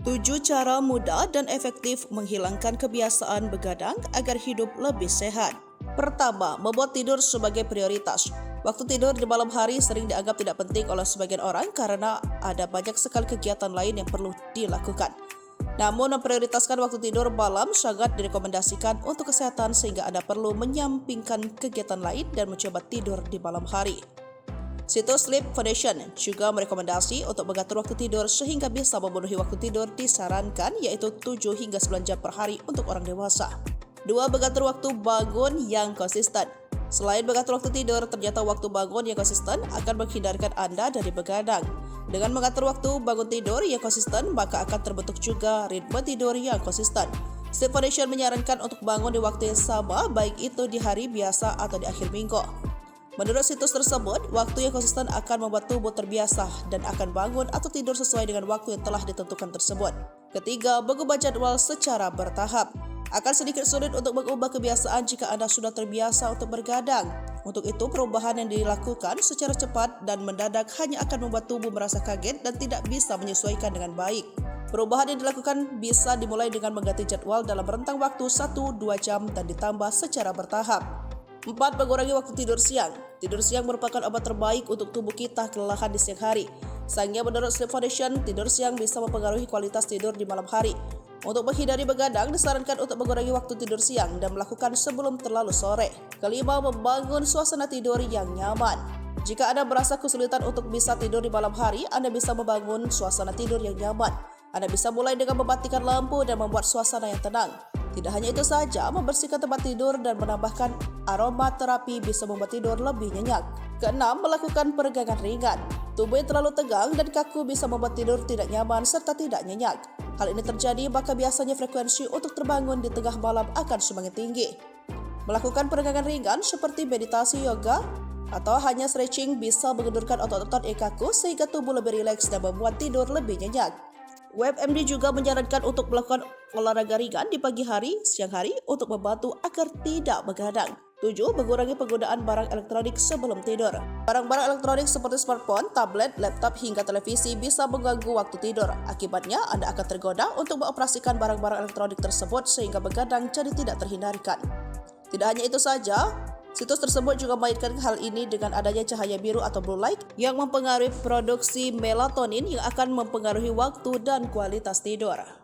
7 cara mudah dan efektif menghilangkan kebiasaan begadang agar hidup lebih sehat. Pertama, membuat tidur sebagai prioritas. Waktu tidur di malam hari sering dianggap tidak penting oleh sebagian orang karena ada banyak sekali kegiatan lain yang perlu dilakukan. Namun, memprioritaskan waktu tidur malam sangat direkomendasikan untuk kesehatan sehingga Anda perlu menyampingkan kegiatan lain dan mencoba tidur di malam hari. Situs Sleep Foundation juga merekomendasi untuk mengatur waktu tidur sehingga bisa memenuhi waktu tidur disarankan yaitu 7 hingga 9 jam per hari untuk orang dewasa. 2. Mengatur waktu bangun yang konsisten. Selain mengatur waktu tidur, ternyata waktu bangun yang konsisten akan menghindarkan Anda dari begadang. Dengan mengatur waktu bangun tidur yang konsisten, maka akan terbentuk juga ritme tidur yang konsisten. Sleep Foundation menyarankan untuk bangun di waktu yang sama, baik itu di hari biasa atau di akhir minggu. Menurut situs tersebut, waktu yang konsisten akan membuat tubuh terbiasa dan akan bangun atau tidur sesuai dengan waktu yang telah ditentukan tersebut. Ketiga, mengubah jadwal secara bertahap. Akan sedikit sulit untuk mengubah kebiasaan jika Anda sudah terbiasa untuk bergadang. Untuk itu, perubahan yang dilakukan secara cepat dan mendadak hanya akan membuat tubuh merasa kaget dan tidak bisa menyesuaikan dengan baik. Perubahan yang dilakukan bisa dimulai dengan mengganti jadwal dalam rentang waktu 1-2 jam dan ditambah secara bertahap. 4. Mengurangi waktu tidur siang. Tidur siang merupakan obat terbaik untuk tubuh kita kelelahan di siang hari. Sayangnya menurut Sleep Foundation, tidur siang bisa mempengaruhi kualitas tidur di malam hari. Untuk menghindari begadang, disarankan untuk mengurangi waktu tidur siang dan melakukan sebelum terlalu sore. 5. Membangun suasana tidur yang nyaman. Jika Anda merasa kesulitan untuk bisa tidur di malam hari, Anda bisa membangun suasana tidur yang nyaman. Anda bisa mulai dengan mematikan lampu dan membuat suasana yang tenang. Tidak hanya itu saja, membersihkan tempat tidur dan menambahkan aromaterapi bisa membuat tidur lebih nyenyak. 6. Melakukan peregangan ringan. Tubuh yang terlalu tegang dan kaku bisa membuat tidur tidak nyaman serta tidak nyenyak. Hal ini terjadi maka biasanya frekuensi untuk terbangun di tengah malam akan semakin tinggi. Melakukan peregangan ringan seperti meditasi yoga atau hanya stretching bisa mengendurkan otot-otot yang kaku sehingga tubuh lebih rileks dan membuat tidur lebih nyenyak. WebMD juga menyarankan untuk melakukan olahraga ringan di pagi hari, siang hari untuk membantu agar tidak begadang. 7. Mengurangi penggunaan barang elektronik sebelum tidur. Barang-barang elektronik seperti smartphone, tablet, laptop hingga televisi bisa mengganggu waktu tidur. Akibatnya, Anda akan tergoda untuk mengoperasikan barang-barang elektronik tersebut sehingga begadang jadi tidak terhindarkan. Tidak hanya itu saja, situs tersebut juga mengaitkan hal ini dengan adanya cahaya biru atau blue light yang mempengaruhi produksi melatonin yang akan mempengaruhi waktu dan kualitas tidur.